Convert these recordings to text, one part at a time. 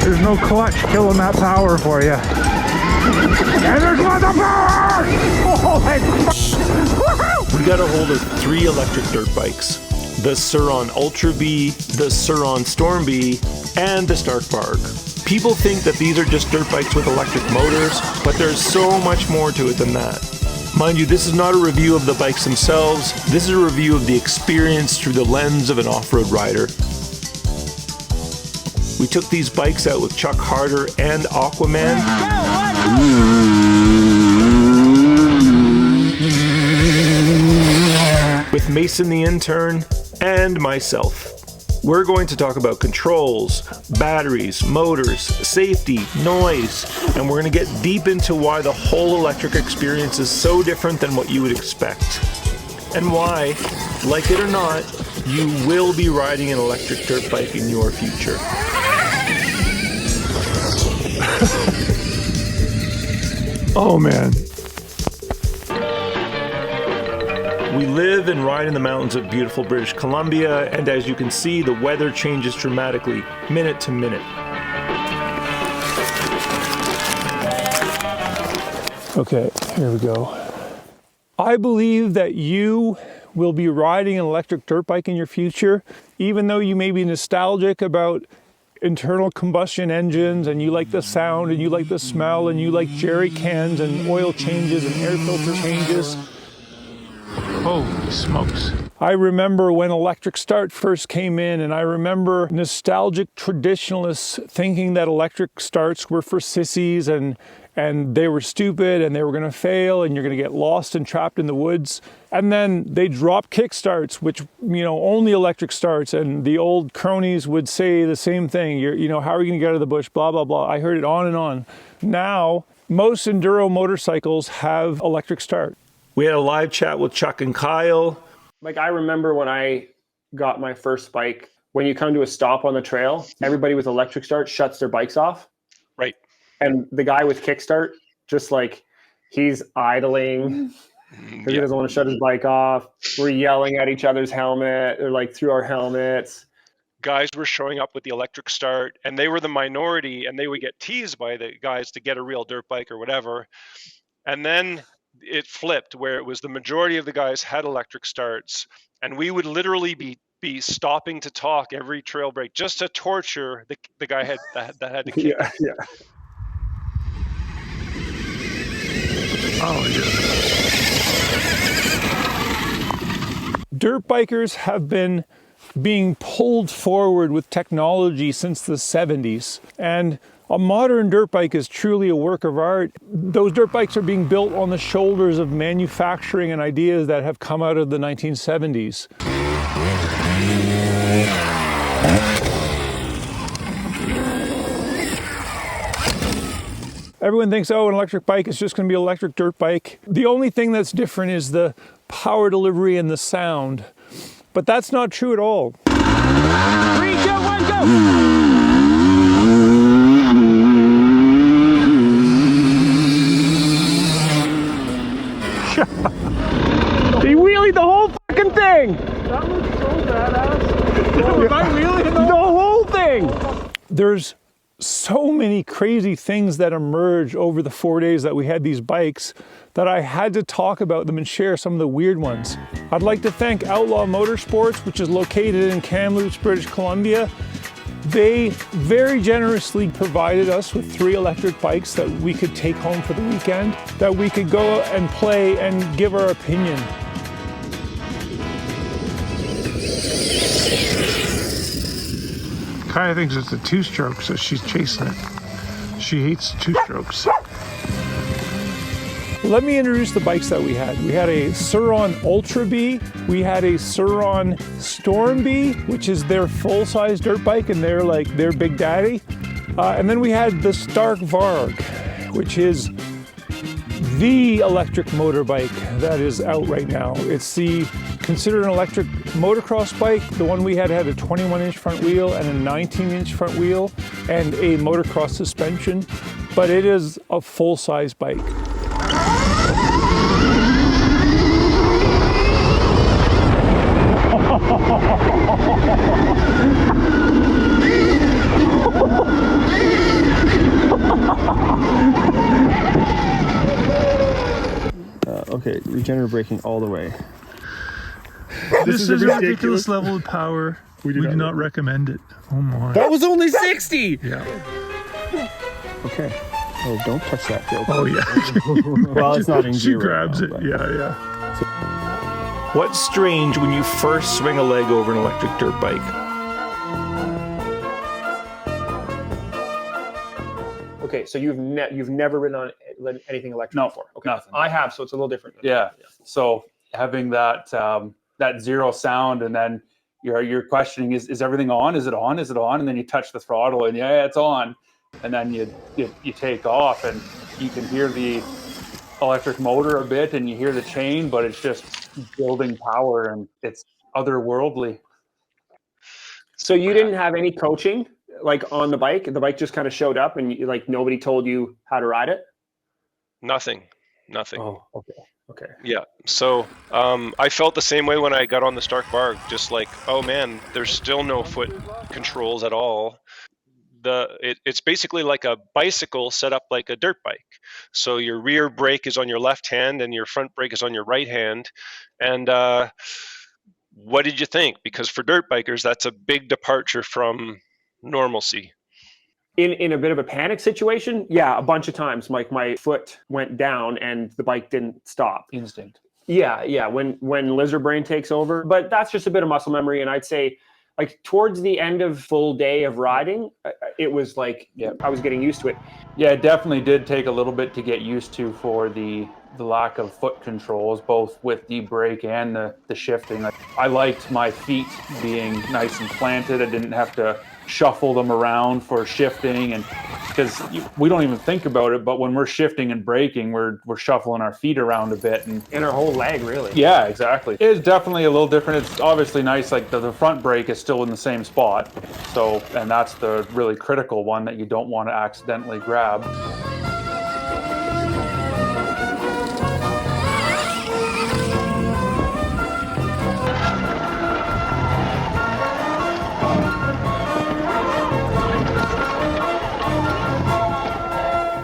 There's no clutch killing that power for you. And there's lots of power! We got a hold of 3 electric dirt bikes. The Surron Ultra Bee, the Surron Storm Bee, and the Stark Varg. People think that these are just dirt bikes with electric motors, but there's so much more to it than that. Mind you, this is not a review of the bikes themselves, this is a review of the experience through the lens of an off-road rider. We took these bikes out with Chuck Harder and AquaMan. With Mason the intern and myself. We're going to talk about controls, batteries, motors, safety, noise, and we're going to get deep into why the whole electric experience is so different than what you would expect. And why, like it or not, you will be riding an electric dirt bike in your future. Oh man. We live and ride in the mountains of beautiful British Columbia, and as you can see, the weather changes dramatically, minute to minute. Okay, here we go. I believe that you will be riding an electric dirt bike in your future, even though you may be nostalgic about internal combustion engines, and you like the sound, and you like the smell, and you like jerry cans, and oil changes, and air filter changes. Holy smokes. I remember when electric start first came in, and I remember nostalgic traditionalists thinking that electric starts were for sissies, and they were stupid, and they were going to fail, and you're going to get lost and trapped in the woods. And then they dropped kick starts, which, you know, only electric starts, and the old cronies would say the same thing. You know, how are you going to get out of the bush, blah, blah, blah. I heard it on and on. Now, most enduro motorcycles have electric start. We had a live chat with Chuck and Kyle. Like, I remember when I got my first bike, when you come to a stop on the trail, everybody with electric start shuts their bikes off. Right. And the guy with kickstart, just like, he's idling because he doesn't want to shut his bike off. We're yelling at each other's helmet, or like through our helmets. Guys were showing up with the electric start, and they were the minority, and they would get teased by the guys to get a real dirt bike or whatever. And then it flipped, where it was the majority of the guys had electric starts, and we would literally be stopping to talk every trail break just to torture the guy that had to kick. Yeah. Oh, yeah. Dirt bikers have been being pulled forward with technology since the 70s, and a modern dirt bike is truly a work of art. Those dirt bikes are being built on the shoulders of manufacturing and ideas that have come out of the 1970s. Everyone thinks, oh, an electric bike is just going to be an electric dirt bike. The only thing that's different is the power delivery and the sound. But that's not true at all. 3, 2, 1, go! He wheelied the whole fucking thing! That was so badass. Was I wheeling the whole thing? There's so many crazy things that emerged over the 4 days that we had these bikes that I had to talk about them and share some of the weird ones. I'd like to thank Outlaw Motorsports, which is located in Kamloops, British Columbia. They very generously provided us with 3 electric bikes that we could take home for the weekend, that we could go and play and give our opinion. Kaya thinks it's a 2-stroke, so she's chasing it. She hates 2-strokes. Let me introduce the bikes that we had. We had a Surron Ultra Bee. We had a Surron Storm Bee, which is their full-size dirt bike, and they're like their big daddy. And then we had the Stark Varg, which is the electric motorbike that is out right now. It's considered an electric motocross bike. The one we had a 21-inch front wheel and a 19-inch front wheel and a motocross suspension, but it is a full-size bike. regenerative braking all the way. This is a ridiculous level of power. We do not recommend it. Oh my. That was only 60! Yeah. Okay. Oh, don't touch that, Phil. Oh yeah. Well, it's not in She gear right grabs now, it. but- Yeah. What's strange when you first swing a leg over an electric dirt bike? Okay, so you've never ridden on anything electric No, before? Okay. nothing. I have, so it's a little different. Yeah. So having that that zero sound, and then you're questioning, is everything on? Is it on? Is it on? And then you touch the throttle, and yeah, it's on. And then you take off, and you can hear the electric motor a bit, and you hear the chain, but it's just building power, and it's otherworldly. So you didn't have any coaching, like on the bike? The bike just kind of showed up, and like nobody told you how to ride it? Nothing. Oh, okay. Yeah. So I felt the same way when I got on the Stark Varg, just like, oh man, there's still no foot controls at all. It's basically like a bicycle set up like a dirt bike. So your rear brake is on your left hand and your front brake is on your right hand. And what did you think? Because for dirt bikers, that's a big departure from normalcy. In a bit of a panic situation, yeah, a bunch of times, like my foot went down and the bike didn't stop. Instinct. Yeah. When lizard brain takes over, but that's just a bit of muscle memory. And I'd say, like towards the end of full day of riding, it was like I was getting used to it. Yeah, it definitely did take a little bit to get used to for the lack of foot controls, both with the brake and the shifting. I liked my feet being nice and planted. I didn't have to shuffle them around for shifting, and because we don't even think about it, but when we're shifting and braking, we're shuffling our feet around a bit, and our whole leg, really. Yeah, exactly. It is definitely a little different. It's obviously nice, like the front brake is still in the same spot, so, and that's the really critical one that you don't want to accidentally grab.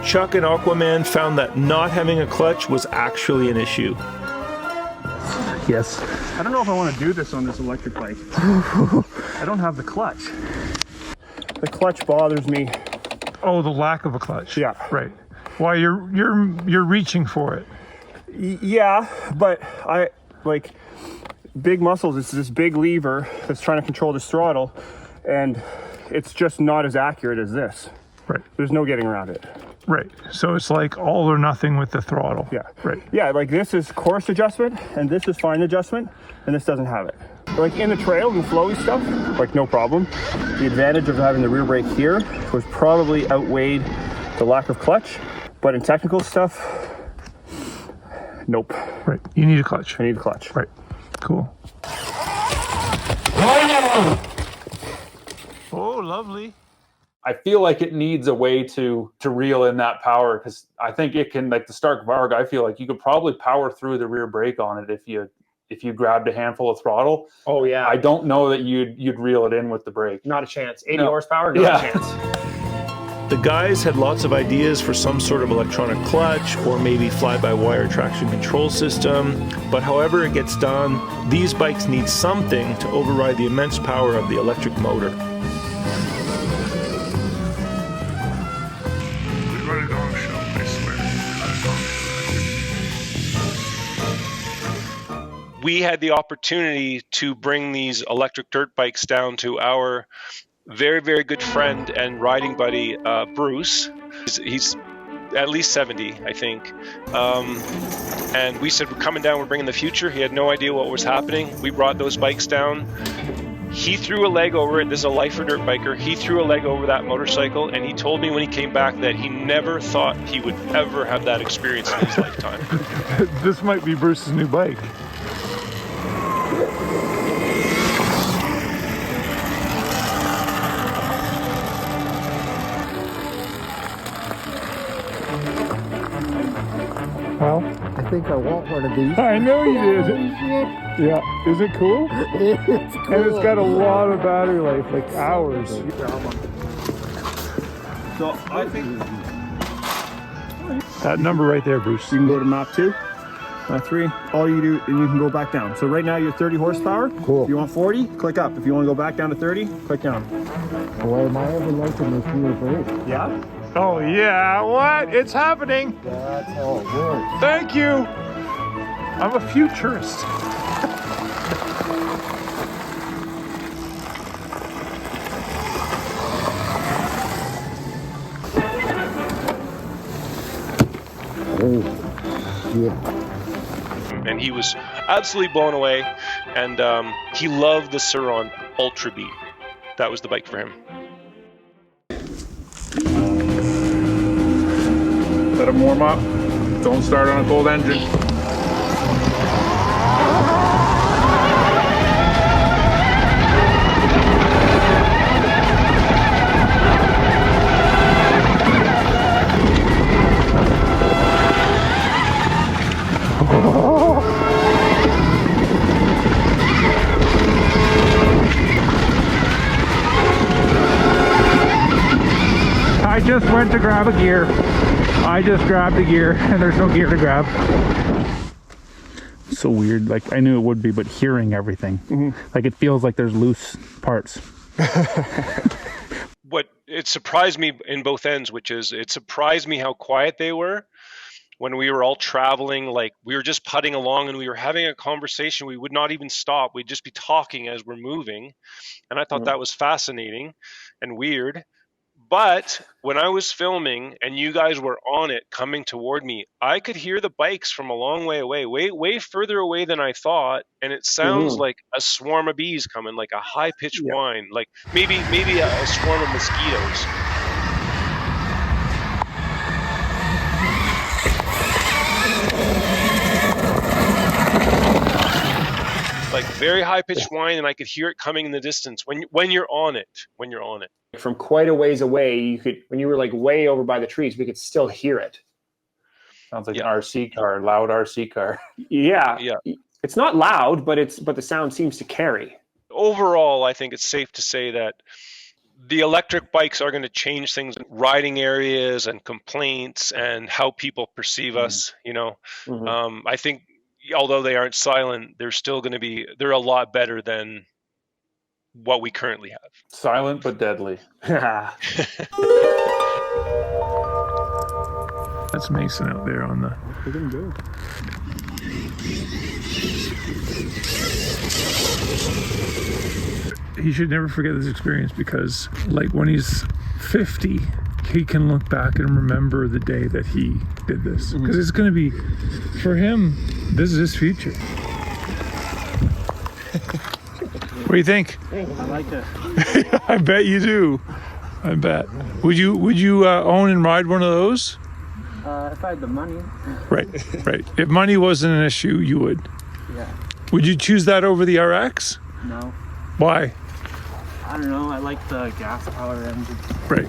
Chuck and AquaMan found that not having a clutch was actually an issue. Yes. I don't know if I want to do this on this electric bike. I don't have the clutch. The clutch bothers me. Oh, the lack of a clutch. Yeah. Right. Why you're reaching for it. Yeah, but I like big muscles. It's this big lever that's trying to control this throttle, and it's just not as accurate as this. Right. There's no getting around it. Right. So it's like all or nothing with the throttle. Yeah. Right. Yeah, like this is coarse adjustment, and this is fine adjustment, and this doesn't have it. Like in the trail and flowy stuff, like no problem. The advantage of having the rear brake here was probably outweighed the lack of clutch, but in technical stuff, nope. Right. You need a clutch. I need a clutch. Right. Cool. Oh, lovely. I feel like it needs a way to reel in that power, because I think it can, like the Stark Varg, I feel like you could probably power through the rear brake on it if you grabbed a handful of throttle. Oh yeah. I don't know that you'd reel it in with the brake. Not a chance. 80 horsepower, not a chance. The guys had lots of ideas for some sort of electronic clutch or maybe fly-by-wire traction control system, but however it gets done, these bikes need something to override the immense power of the electric motor. We had the opportunity to bring these electric dirt bikes down to our very, very good friend and riding buddy, Bruce. He's at least 70, I think. And we said, we're coming down, we're bringing the future. He had no idea what was happening. We brought those bikes down. He threw a leg over it. This is a lifer dirt biker. He threw a leg over that motorcycle, and he told me when he came back that he never thought he would ever have that experience in his lifetime. This might be Bruce's new bike. Well, I think I want one of these. I know you did. Yeah. Is it cool? It's cool. And it's got a lot of battery life, like hours. So I think That number right there, Bruce. You can go to map 2. 3. All you do, and you can go back down. So right now you're 30 horsepower. Cool. If you want 40, click up. If you want to go back down to 30, click down. Boy, am I ever liking this rear brake. Yeah? Oh yeah, what? It's happening. That's how it works. Thank you. I'm a futurist. Oh, shit. And he was absolutely blown away, and he loved the Surron Ultra Bee. That was the bike for him. Let him warm up. Don't start on a cold engine. I just went to grab a gear. I just grabbed a gear and there's no gear to grab. So weird. Like I knew it would be, but hearing everything, like it feels like there's loose parts. What it surprised me in both ends, which is it surprised me how quiet they were when we were all traveling. Like we were just putting along and we were having a conversation. We would not even stop. We'd just be talking as we're moving. And I thought that was fascinating and weird. But when I was filming and you guys were on it coming toward me, I could hear the bikes from a long way away, way further away than I thought. And it sounds like a swarm of bees coming, like a high-pitched whine, like maybe a swarm of mosquitoes. Like very high-pitched whine, and I could hear it coming in the distance when you're on it. From quite a ways away, you could, when you were like way over by the trees, we could still hear it. Sounds like an RC car, loud RC car. Yeah. It's not loud, but the sound seems to carry. Overall, I think it's safe to say that the electric bikes are going to change things in riding areas and complaints and how people perceive us. You know, I think although they aren't silent, they're a lot better than what we currently have. Silent but deadly. That's Mason out there on the... We're gonna go. He should never forget this experience because, like, when he's 50, he can look back and remember the day that he did this. Because it's going to be, for him, this is his future. What do you think? I like it. I bet you do. I bet. Would you own and ride one of those? If I had the money. Right. If money wasn't an issue, you would. Yeah. Would you choose that over the RX? No. Why? I don't know. I like the gas power engine. Right.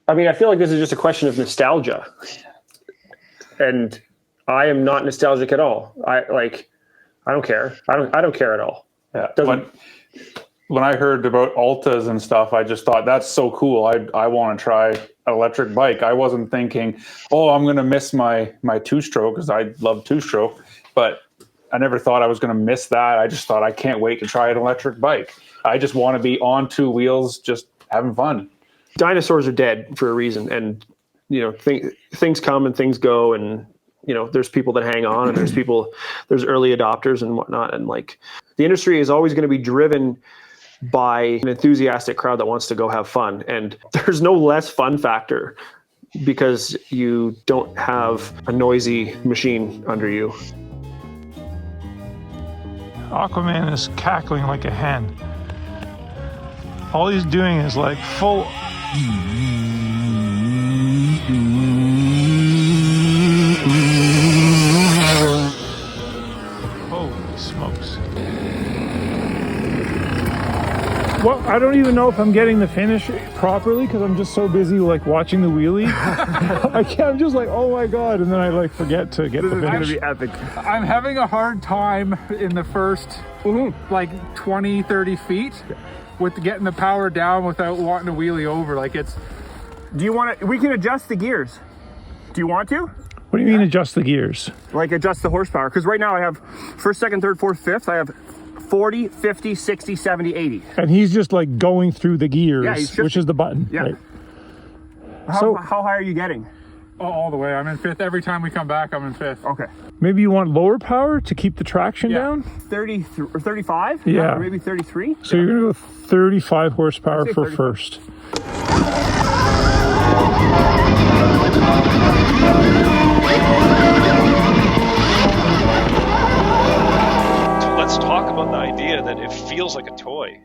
I mean, I feel like this is just a question of nostalgia, and I am not nostalgic at all. I don't care. I don't care at all. Yeah. When I heard about Altas and stuff, I just thought that's so cool. I want to try an electric bike. I wasn't thinking, oh, I'm going to miss my two-stroke because I love two-stroke, but I never thought I was going to miss that. I just thought I can't wait to try an electric bike. I just want to be on two wheels, just having fun. Dinosaurs are dead for a reason, and you know, things come and things go, and you know, there's people that hang on, and there's early adopters and whatnot, and like the industry is always going to be driven by an enthusiastic crowd that wants to go have fun, and there's no less fun factor because you don't have a noisy machine under you. Aquaman is cackling like a hen. All he's doing is like full... Holy smokes. Well, I don't even know if I'm getting the finish properly because I'm just so busy like watching the wheelie. I'm just like, oh my God. And then I like forget to get the finish. This is gonna be epic. I'm having a hard time in the first like 20, 30 feet with getting the power down without wanting to wheelie over. Like it's... Do you want to, we can adjust the gears. Do you want to? What do you mean adjust the gears? Like adjust the horsepower. Because right now I have first, second, third, fourth, fifth. I have 40, 50, 60, 70, 80. And he's just like going through the gears, which is the button. Yeah. Right? How high are you getting? all the way. I'm in fifth. Every time we come back, I'm in fifth. Okay. Maybe you want lower power to keep the traction down? 30 or 35? Yeah. Or maybe 33? So you're going to go 35 horsepower for 35. First. Let's talk about the idea that it feels like a toy.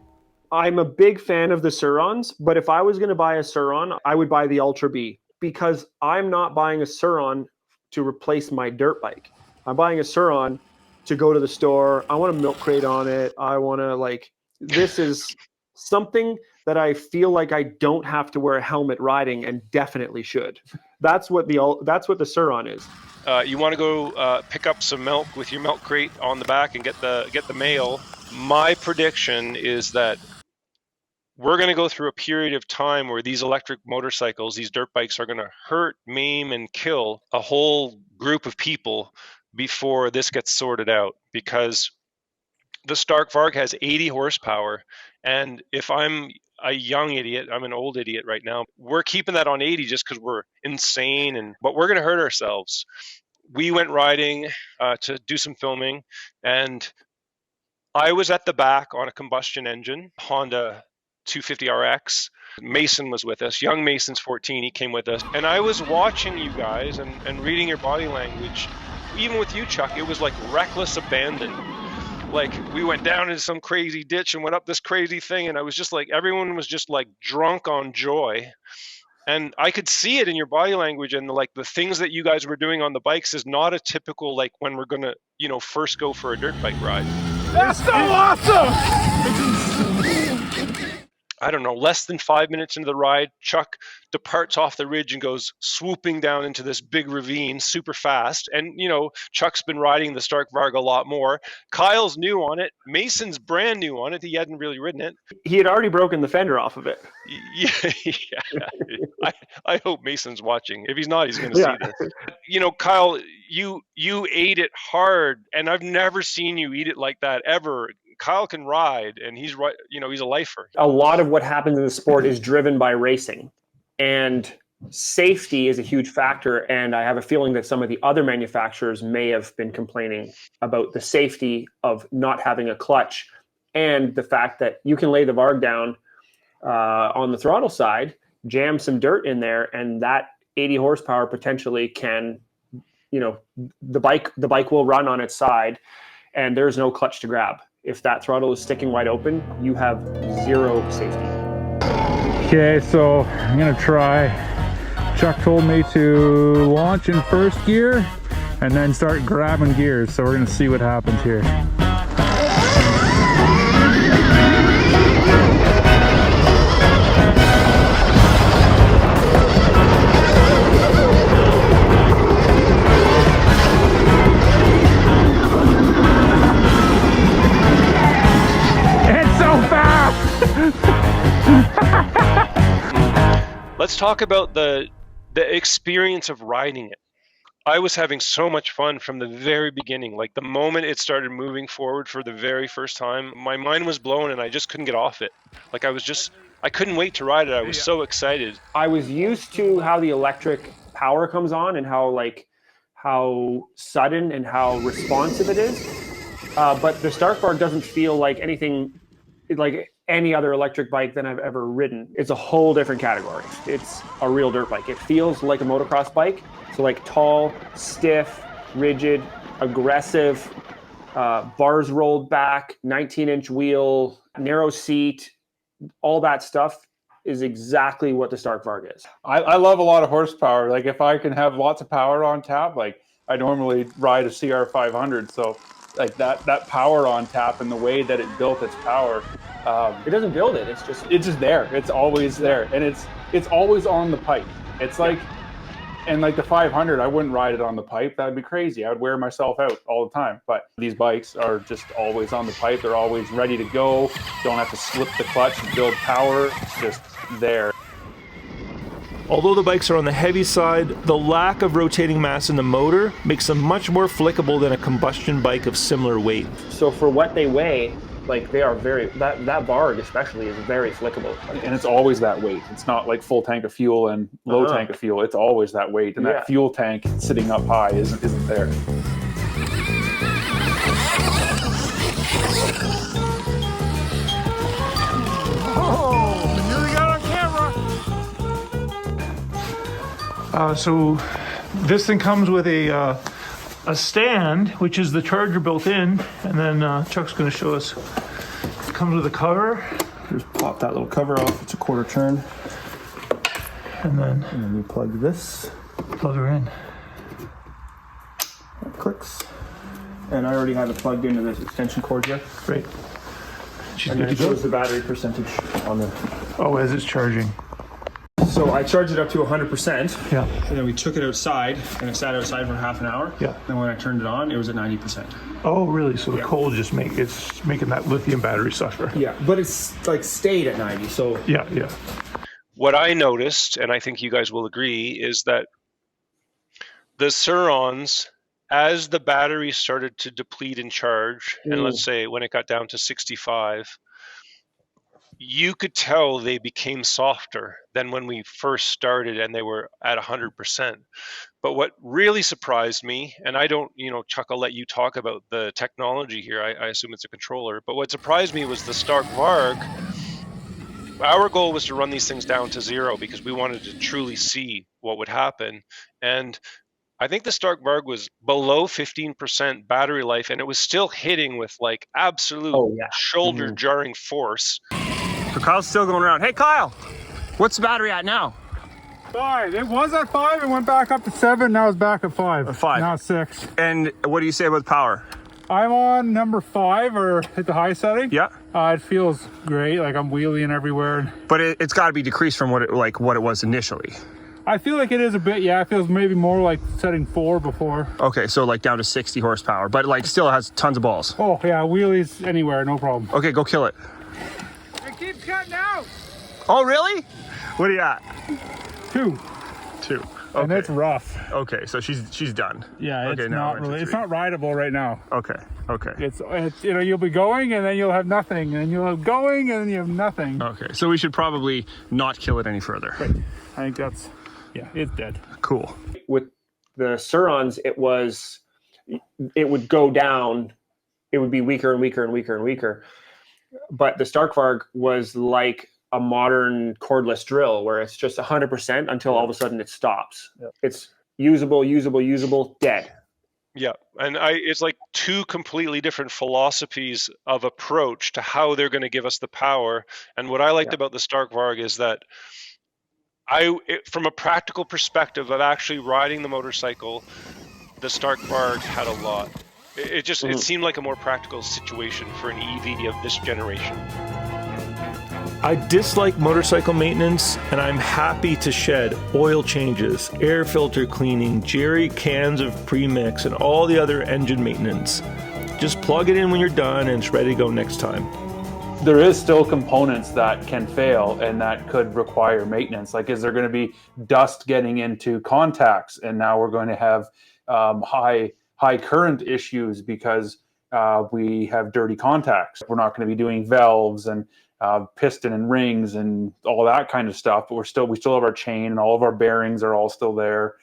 I'm a big fan of the Surrons, but if I was going to buy a Surron, I would buy the Ultra Bee, because I'm not buying a Surron to replace my dirt bike. I'm buying a Surron to go to the store. I want a milk crate on it. I want to this is something that I feel like I don't have to wear a helmet riding, and definitely should. That's what the Surron is. You want to go pick up some milk with your milk crate on the back and get the mail. My prediction is that we're going to go through a period of time where these electric motorcycles, these dirt bikes, are going to hurt, maim, and kill a whole group of people before this gets sorted out. Because the Stark Varg has 80 horsepower, and if I'm a young idiot, I'm an old idiot right now, we're keeping that on 80 just because we're insane, but we're going to hurt ourselves. We went riding to do some filming, and I was at the back on a combustion engine, Honda 250RX. Mason was with us. Young Mason's 14. He came with us. And I was watching you guys and reading your body language. Even with you, Chuck, it was like reckless abandon. Like, we went down into some crazy ditch and went up this crazy thing. And I was just like, everyone was just like drunk on joy. And I could see it in your body language, and the things that you guys were doing on the bikes is not a typical, when we're going to, first go for a dirt bike ride. That's so awesome! I don't know, less than 5 minutes into the ride, Chuck departs off the ridge and goes swooping down into this big ravine super fast. And, Chuck's been riding the Stark Varg a lot more. Kyle's new on it. Mason's brand new on it. He hadn't really ridden it. He had already broken the fender off of it. Yeah. I hope Mason's watching. If he's not, he's going to see this. Kyle, you ate it hard, and I've never seen you eat it like that ever. Kyle can ride, and he's right. He's a lifer. A lot of what happens in the sport is driven by racing, and safety is a huge factor. And I have a feeling that some of the other manufacturers may have been complaining about the safety of not having a clutch, and the fact that you can lay the Varg down on the throttle side, jam some dirt in there, and that 80 horsepower potentially can, the bike will run on its side, and there's no clutch to grab. If that throttle is sticking wide open, you have zero safety. Okay, so I'm gonna try. Chuck told me to launch in first gear and then start grabbing gears, so we're gonna see what happens here. Let's talk about the experience of riding it. I was having so much fun from the very beginning. Like, the moment it started moving forward for the very first time, my mind was blown and I just couldn't get off it. Like, I couldn't wait to ride it. I was so excited. I was used to how the electric power comes on and how sudden and how responsive it is. But the Stark Varg doesn't feel like anything like any other electric bike than I've ever ridden. It's a whole different category. It's a real dirt bike. It feels like a motocross bike. So tall, stiff, rigid, aggressive, bars rolled back, 19-inch wheel, narrow seat, all that stuff is exactly what the Stark Varg is. I love a lot of horsepower. If I can have lots of power on tap, I normally ride a CR500. So like that power on tap and the way that it built its power. It doesn't build it. It's just there. It's always there, and it's always on the pipe. It's like, and like the 500, I wouldn't ride it on the pipe. That'd be crazy. I would wear myself out all the time. But these bikes are just always on the pipe. They're always ready to go. Don't have to slip the clutch and build power. It's just there. Although the bikes are on the heavy side, the lack of rotating mass in the motor makes them much more flickable than a combustion bike of similar weight. So for what they weigh, like they are that Varg especially is very flickable. And it's always that weight. It's not like full tank of fuel and low tank of fuel. It's always that weight. And that fuel tank sitting up high isn't there. So this thing comes with a stand, which is the charger built in, and then Chuck's going to show us. It comes with a cover. Just pop that little cover off. It's a quarter turn. And then we plug this. Plug her in. It clicks. And I already have it plugged into this extension cord here. Great. And then it shows the battery percentage on the... Oh, as it's charging. So I charged it up to 100%. Yeah. And then we took it outside, and it sat outside for half an hour. Yeah. Then when I turned it on, it was at 90%. Oh, really? So the cold just it's making that lithium battery suffer. Yeah, but it's like stayed at 90, so... Yeah. What I noticed, and I think you guys will agree, is that the Surrons, as the battery started to deplete in charge, and let's say when it got down to 65, you could tell they became softer than when we first started and they were at 100%. But what really surprised me, and I don't, Chuck, I'll let you talk about the technology here. I assume it's a controller. But what surprised me was the Stark Varg. Our goal was to run these things down to 0 because we wanted to truly see what would happen. And I think the Stark Varg was below 15% battery life, and it was still hitting with like absolute shoulder jarring force. So Kyle's still going around. Hey, Kyle, what's the battery at now? 5. It was at 5. It went back up to 7. Now it's back at 5. 5. Now it's 6. And what do you say about power? I'm on number 5 or at the high setting. Yeah. It feels great. Like I'm wheeling everywhere. But it's got to be decreased from what it was initially. I feel like it is a bit. Yeah, it feels maybe more like setting 4 before. Okay, so like down to 60 horsepower, but like still has tons of balls. Oh yeah, wheelies anywhere, no problem. Okay, go kill it. It keeps cutting out. Oh really? What are you at? 2. Okay. And it's rough. Okay, so she's done. Yeah, it's okay, not really. It's not rideable right now. Okay. It's you'll be going and then you'll have nothing, and you'll have going and then you have nothing. Okay, so we should probably not kill it any further. Right. I think that's it's dead. Cool. With the Surrons, it would go down. It would be weaker and weaker and weaker and weaker. But the Stark Varg was like a modern cordless drill where it's just 100% until all of a sudden it stops. Yep. It's usable, dead. Yeah, and it's like 2 completely different philosophies of approach to how they're going to give us the power. And what I liked about the Stark Varg is that from a practical perspective of actually riding the motorcycle, the Stark Varg had a lot. It seemed like a more practical situation for an EV of this generation. I dislike motorcycle maintenance, and I'm happy to shed oil changes, air filter cleaning, jerry cans of premix, and all the other engine maintenance. Just plug it in when you're done and it's ready to go next time. There is still components that can fail and that could require maintenance. Like, is there going to be dust getting into contacts, and now we're going to have high current issues because we have dirty contacts? We're not going to be doing valves and piston and rings and all that kind of stuff, but we still have our chain, and all of our bearings are all still there.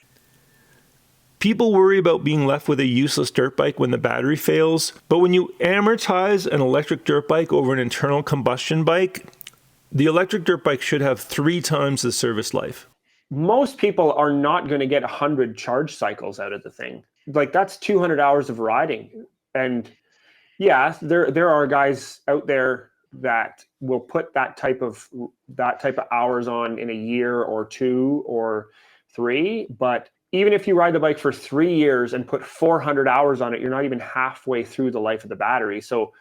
People worry about being left with a useless dirt bike when the battery fails, but when you amortize an electric dirt bike over an internal combustion bike, the electric dirt bike should have 3 times the service life. Most people are not going to get 100 charge cycles out of the thing. Like, that's 200 hours of riding. And yeah, there are guys out there that will put that type of hours on in a year or 2 or 3, but even if you ride the bike for 3 years and put 400 hours on it, you're not even halfway through the life of the battery. So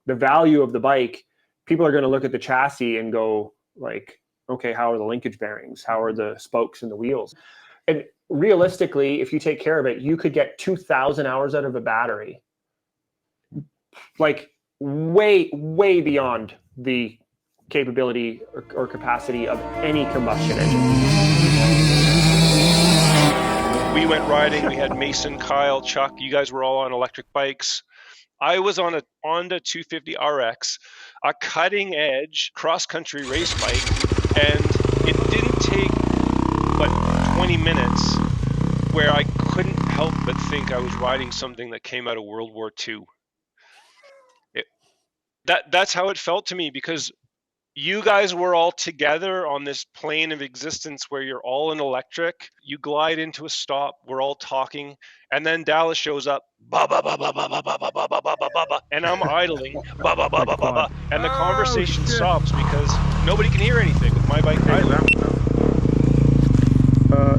the value of the bike, people are going to look at the chassis and go like, okay, how are the linkage bearings? How are the spokes and the wheels? And realistically, if you take care of it, you could get 2,000 hours out of a battery, like way beyond the capability or capacity of any combustion engine. We went riding. We had Mason, Kyle, Chuck. You guys were all on electric bikes. I was on a Honda 250 RX, a cutting edge cross-country race bike, and it didn't take but 20 minutes where I couldn't help but think I was riding something that came out of World War II. That's how it felt to me, because you guys were all together on this plane of existence where you're all in electric. You glide into a stop, we're all talking, and then Dallas shows up, ba ba ba ba ba ba ba ba ba ba ba ba ba, and I'm idling, ba ba ba ba ba ba, and the conversation stops because nobody can hear anything with my bike idling.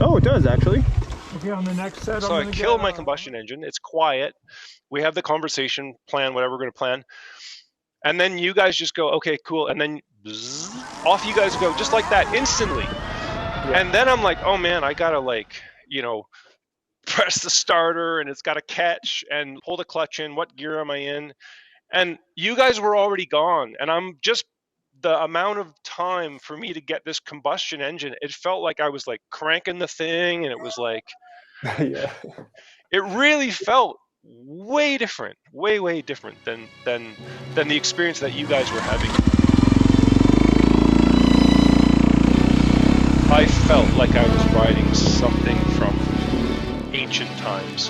Oh, it does actually. Okay, on the next set, So I kill my combustion engine. It's quiet. We have the conversation plan, whatever we're going to plan. And then you guys just go, okay, cool. And then bzz, off you guys go, just like that, instantly. Yeah. And then I'm like, oh man, I gotta press the starter and it's gotta catch and pull the clutch in. What gear am I in? And you guys were already gone. And I'm just, the amount of time for me to get this combustion engine, it felt like I was like cranking the thing, and it was like, Yeah. It really felt way different, way different than the experience that you guys were having. I felt like I was riding something from ancient times.